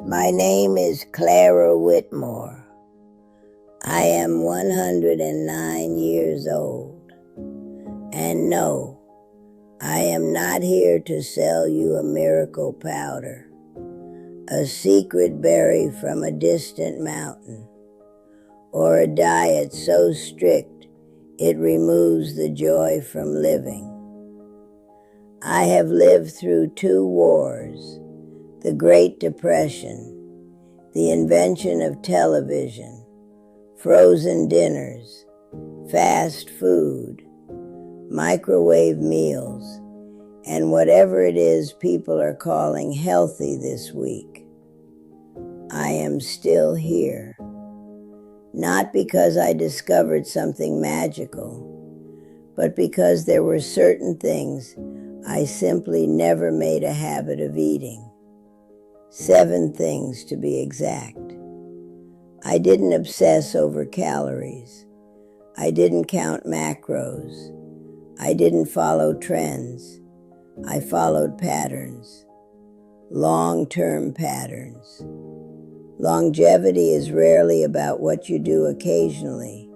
My name is Clara Whitmore. I am 109 years old. And no, I am not here to sell you a miracle powder, a secret berry from a distant mountain, or a diet so strict it removes the joy from living. I have lived through 2 wars, the Great Depression, the invention of television, frozen dinners, fast food, microwave meals, and whatever it is people are calling healthy this week. I am still here. Not because I discovered something magical, but because there were certain things I simply never made a habit of eating. 7 things to be exact. I didn't obsess over calories. I didn't count macros. I didn't follow trends. I followed patterns. Long-term patterns. Longevity is rarely about what you do occasionally.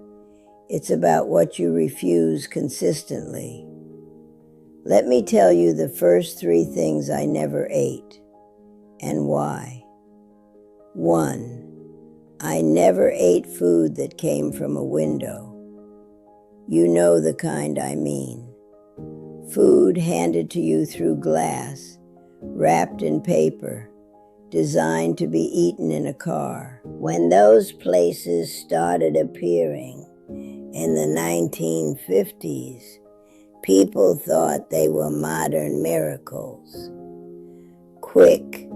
It's about what you refuse consistently. Let me tell you the first 3 things I never ate, and why. 1, I never ate food that came from a window. You know the kind I mean. Food handed to you through glass, wrapped in paper, designed to be eaten in a car. When those places started appearing in the 1950s, people thought they were modern miracles. Quick,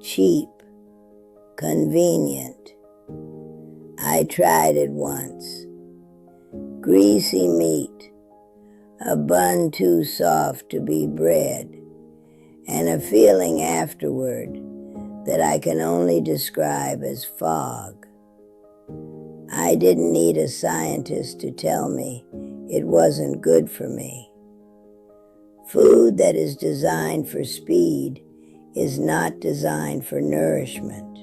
cheap, convenient. I tried it once. Greasy meat, a bun too soft to be bread, and a feeling afterward that I can only describe as fog. I didn't need a scientist to tell me it wasn't good for me. Food that is designed for speed is not designed for nourishment.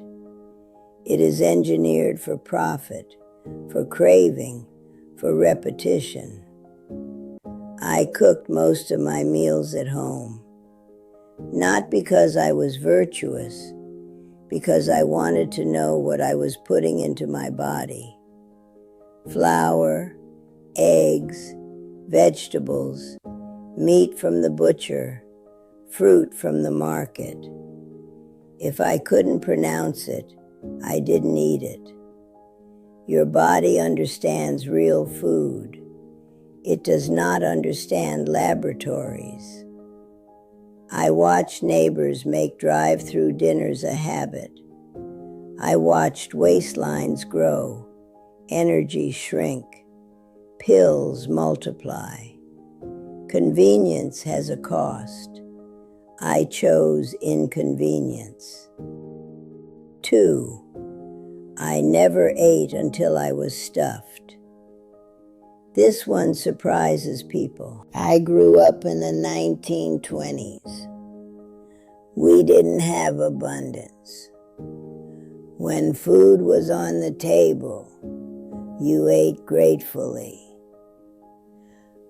It is engineered for profit, for craving, for repetition. I cooked most of my meals at home, not because I was virtuous, because I wanted to know what I was putting into my body. Flour, eggs, vegetables, meat from the butcher, fruit from the market. If I couldn't pronounce it, I didn't eat it. Your body understands real food. It does not understand laboratories. I watched neighbors make drive-through dinners a habit. I watched waistlines grow, energy shrink, pills multiply. Convenience has a cost. I chose inconvenience. 2, I never ate until I was stuffed. This one surprises people. I grew up in the 1920s. We didn't have abundance. When food was on the table, you ate gratefully.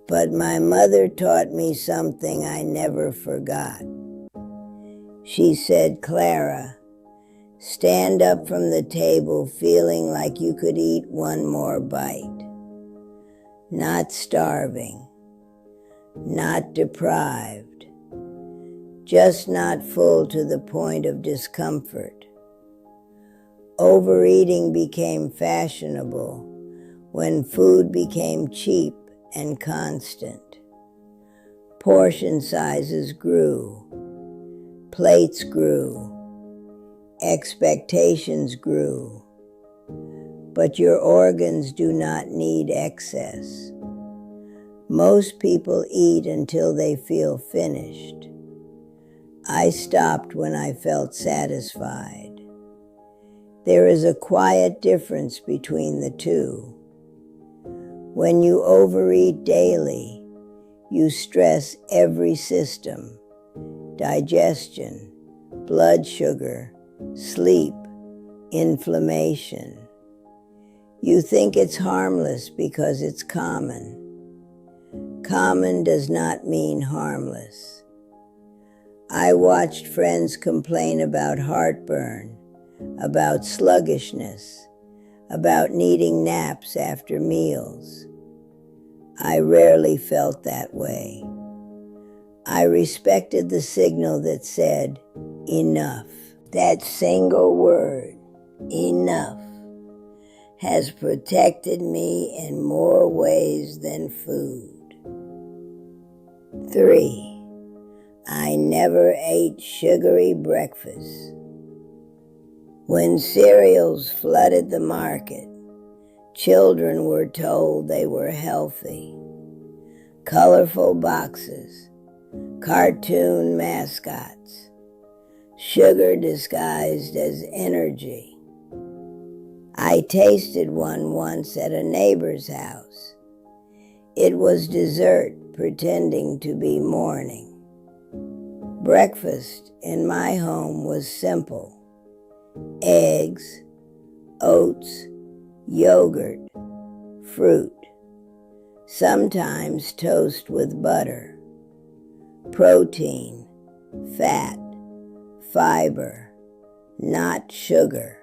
But my mother taught me something I never forgot. She said, "Clara, stand up from the table feeling like you could eat one more bite. Not starving, not deprived, just not full to the point of discomfort." Overeating became fashionable when food became cheap and constant. Portion sizes grew, plates grew, expectations grew, but your organs do not need excess. Most people eat until they feel finished. I stopped when I felt satisfied. There is a quiet difference between the 2. When you overeat daily, you stress every system: digestion, blood sugar, sleep, inflammation. You think it's harmless because it's common. Common does not mean harmless. I watched friends complain about heartburn, about sluggishness, about needing naps after meals. I rarely felt that way. I respected the signal that said, enough. That single word, enough, has protected me in more ways than food. 3. I never ate sugary breakfast. When cereals flooded the market, children were told they were healthy. Colorful boxes, cartoon mascots, sugar disguised as energy. I tasted one once at a neighbor's house. It was dessert pretending to be morning. Breakfast in my home was simple. Eggs, oats, yogurt, fruit, sometimes toast with butter, protein, fat, fiber, not sugar.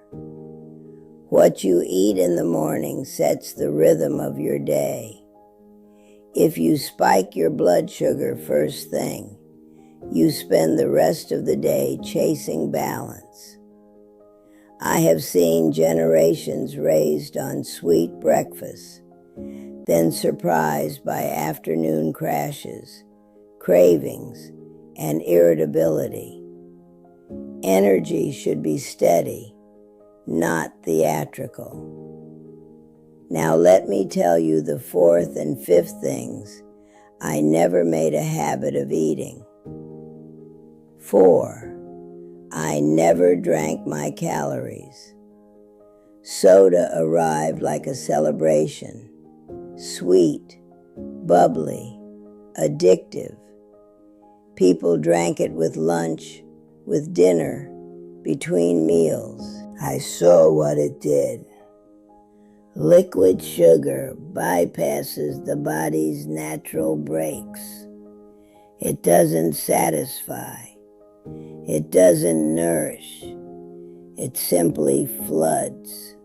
What you eat in the morning sets the rhythm of your day. If you spike your blood sugar first thing, you spend the rest of the day chasing balance. I have seen generations raised on sweet breakfast, then surprised by afternoon crashes, cravings, and irritability. Energy should be steady, not theatrical. Now let me tell you the 4th and 5th things I never made a habit of eating. 4. I never drank my calories. Soda arrived like a celebration. Sweet, bubbly, addictive. People drank it with lunch, with dinner, between meals. I saw what it did. Liquid sugar bypasses the body's natural brakes. It doesn't satisfy. It doesn't nourish. It simply floods.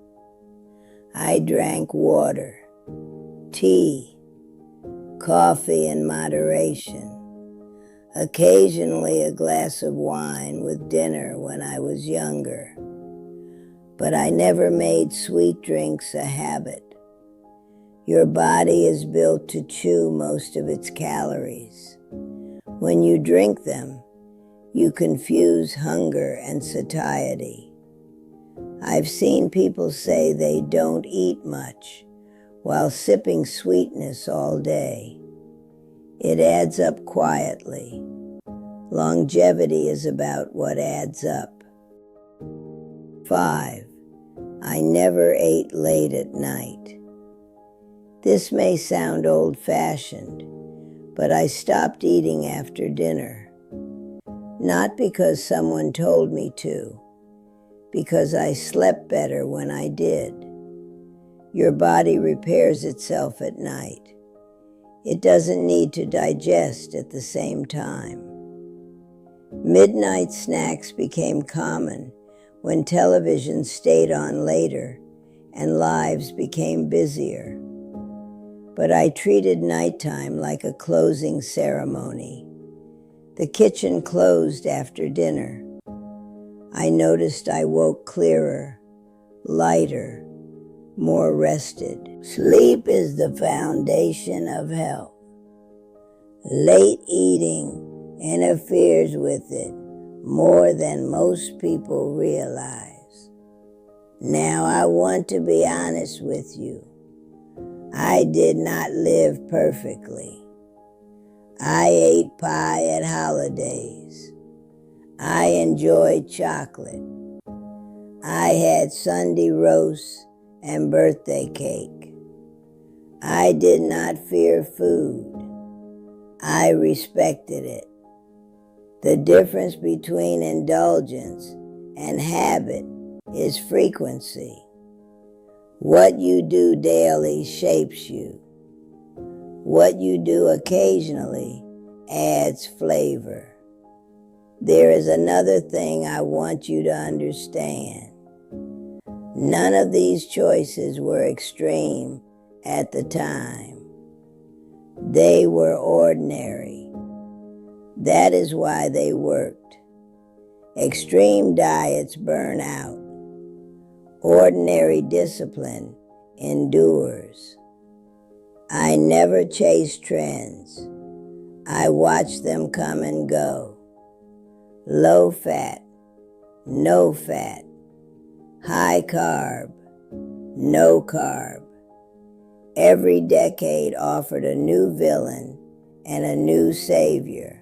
I drank water, tea, coffee in moderation, occasionally a glass of wine with dinner when I was younger. But I never made sweet drinks a habit. Your body is built to chew most of its calories. When you drink them, you confuse hunger and satiety. I've seen people say they don't eat much while sipping sweetness all day. It adds up quietly. Longevity is about what adds up. 5. I never ate late at night. This may sound old-fashioned, but I stopped eating after dinner. Not because someone told me to, because I slept better when I did. Your body repairs itself at night. It doesn't need to digest at the same time. Midnight snacks became common when television stayed on later and lives became busier. But I treated nighttime like a closing ceremony. The kitchen closed after dinner. I noticed I woke clearer, lighter, more rested. Sleep is the foundation of health. Late eating interferes with it more than most people realize. Now I want to be honest with you. I did not live perfectly. I ate pie at holidays. I enjoyed chocolate. I had Sunday roast and birthday cake. I did not fear food. I respected it. The difference between indulgence and habit is frequency. What you do daily shapes you. What you do occasionally adds flavor. There is another thing I want you to understand. None of these choices were extreme at the time. They were ordinary. That is why they worked. Extreme diets burn out. Ordinary discipline endures. I never chased trends. I watched them come and go. Low fat, no fat. High carb, no carb. Every decade offered a new villain and a new savior.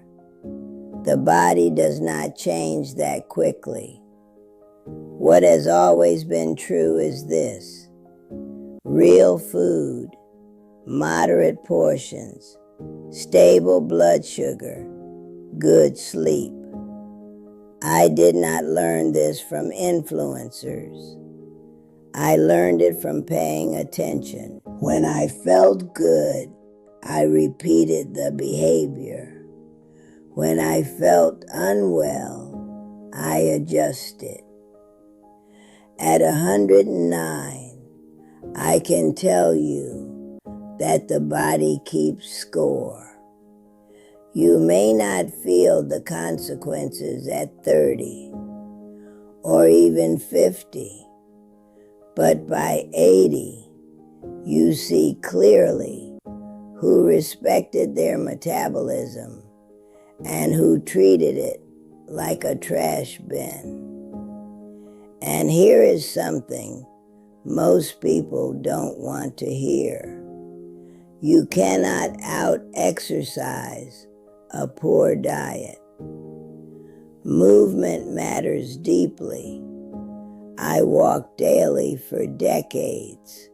The body does not change that quickly. What has always been true is this: real food, moderate portions, stable blood sugar, good sleep. I did not learn this from influencers. I learned it from paying attention. When I felt good, I repeated the behavior. When I felt unwell, I adjusted. At 109, I can tell you that the body keeps score. You may not feel the consequences at 30 or even 50, but by 80, you see clearly who respected their metabolism and who treated it like a trash bin. And here is something most people don't want to hear. You cannot out-exercise a poor diet. Movement matters deeply. I walk daily for decades,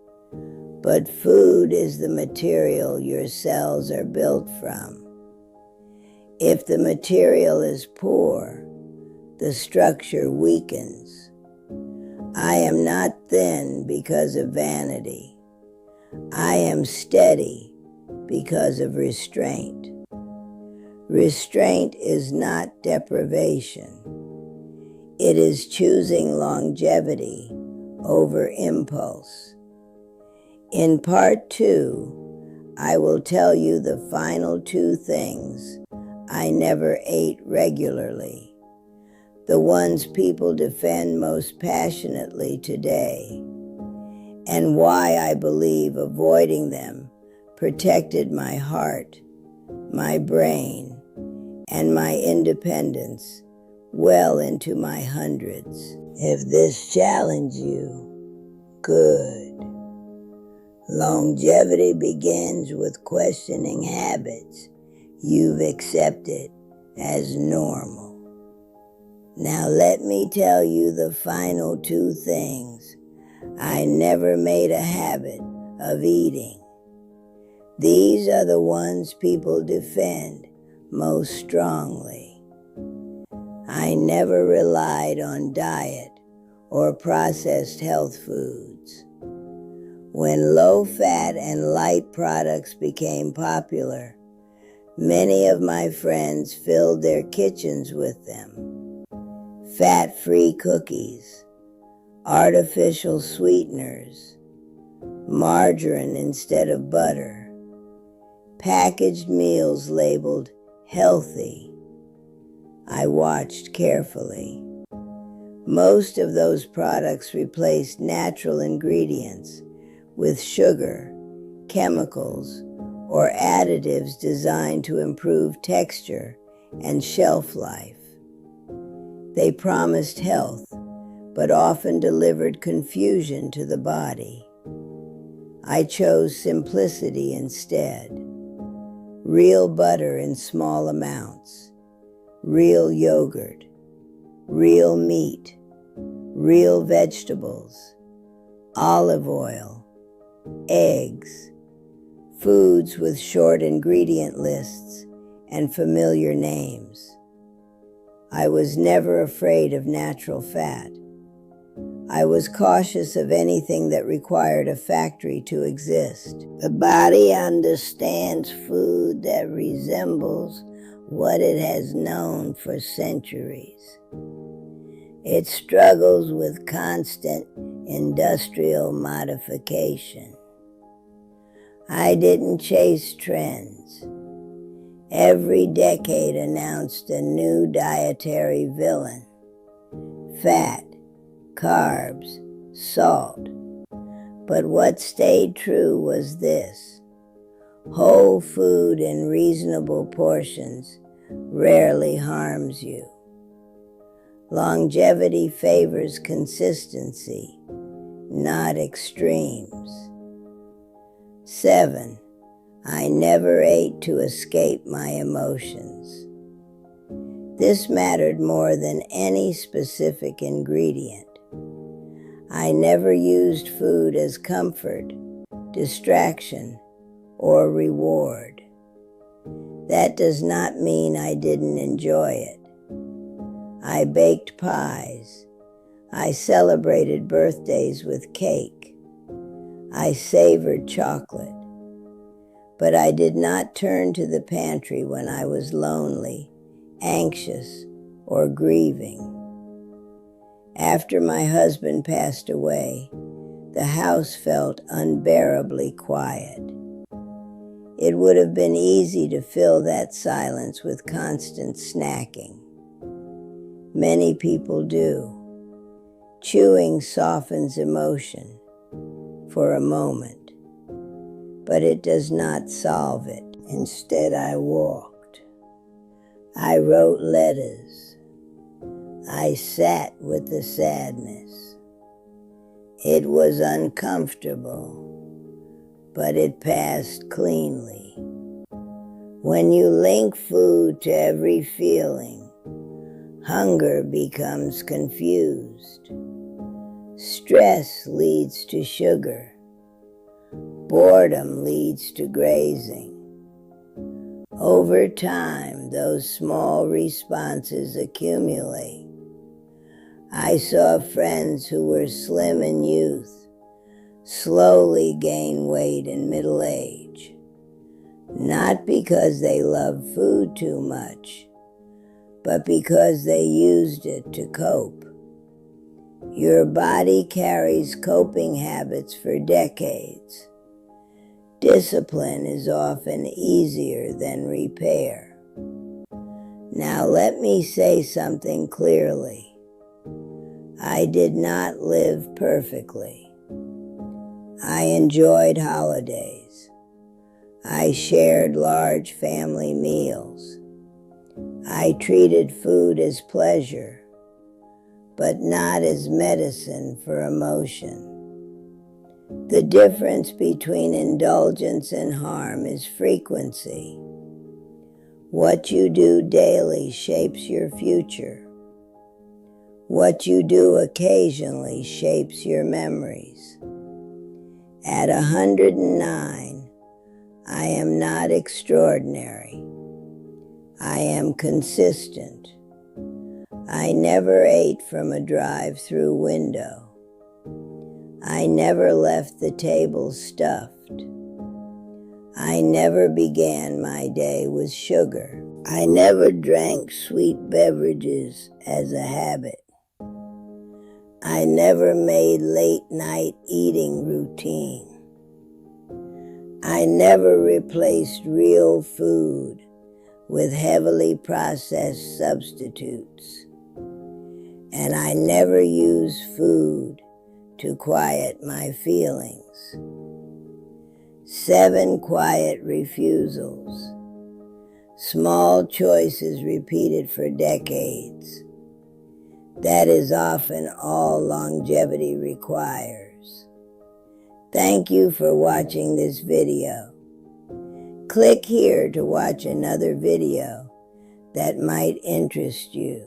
but food is the material your cells are built from. If the material is poor, the structure weakens. I am not thin because of vanity. I am steady because of restraint. Restraint is not deprivation. It is choosing longevity over impulse. In part 2, I will tell you the final 2 things I never ate regularly, the ones people defend most passionately today, and why I believe avoiding them protected my heart, my brain, and my independence well into my hundreds. If this challenged you, good. Longevity begins with questioning habits you've accepted as normal. Now let me tell you the final 2 things I never made a habit of eating. These are the ones people defend most strongly. I never relied on diet or processed health foods. When low-fat and light products became popular, many of my friends filled their kitchens with them. Fat-free cookies, artificial sweeteners, margarine instead of butter, packaged meals labeled healthy. I watched carefully. Most of those products replaced natural ingredients with sugar, chemicals, or additives designed to improve texture and shelf life. They promised health, but often delivered confusion to the body. I chose simplicity instead. Real butter in small amounts, real yogurt, real meat, real vegetables, olive oil, eggs, foods with short ingredient lists and familiar names. I was never afraid of natural fat. I was cautious of anything that required a factory to exist. The body understands food that resembles what it has known for centuries. It struggles with constant industrial modification. I didn't chase trends. Every decade announced a new dietary villain: fat, carbs, salt. But what stayed true was this: whole food in reasonable portions rarely harms you. Longevity favors consistency, not extremes. 7. I never ate to escape my emotions. This mattered more than any specific ingredient. I never used food as comfort, distraction, or reward. That does not mean I didn't enjoy it. I baked pies. I celebrated birthdays with cake. I savored chocolate. But I did not turn to the pantry when I was lonely, anxious, or grieving. After my husband passed away, the house felt unbearably quiet. It would have been easy to fill that silence with constant snacking. Many people do. Chewing softens emotion for a moment, but it does not solve it. Instead, I walked. I wrote letters. I sat with the sadness. It was uncomfortable, but it passed cleanly. When you link food to every feeling, hunger becomes confused. Stress leads to sugar. Boredom leads to grazing. Over time, those small responses accumulate. I saw friends who were slim in youth slowly gain weight in middle age, not because they loved food too much, but because they used it to cope. Your body carries coping habits for decades. Discipline is often easier than repair. Now let me say something clearly. I did not live perfectly. I enjoyed holidays. I shared large family meals. I treated food as pleasure, but not as medicine for emotion. The difference between indulgence and harm is frequency. What you do daily shapes your future. What you do occasionally shapes your memories. At 109, I am not extraordinary. I am consistent. I never ate from a drive-through window. I never left the table stuffed. I never began my day with sugar. I never drank sweet beverages as a habit. I never made late-night eating routine. I never replaced real food with heavily processed substitutes. And I never used food to quiet my feelings. 7 quiet refusals. Small choices repeated for decades. That is often all longevity requires. Thank you for watching this video. Click here to watch another video that might interest you.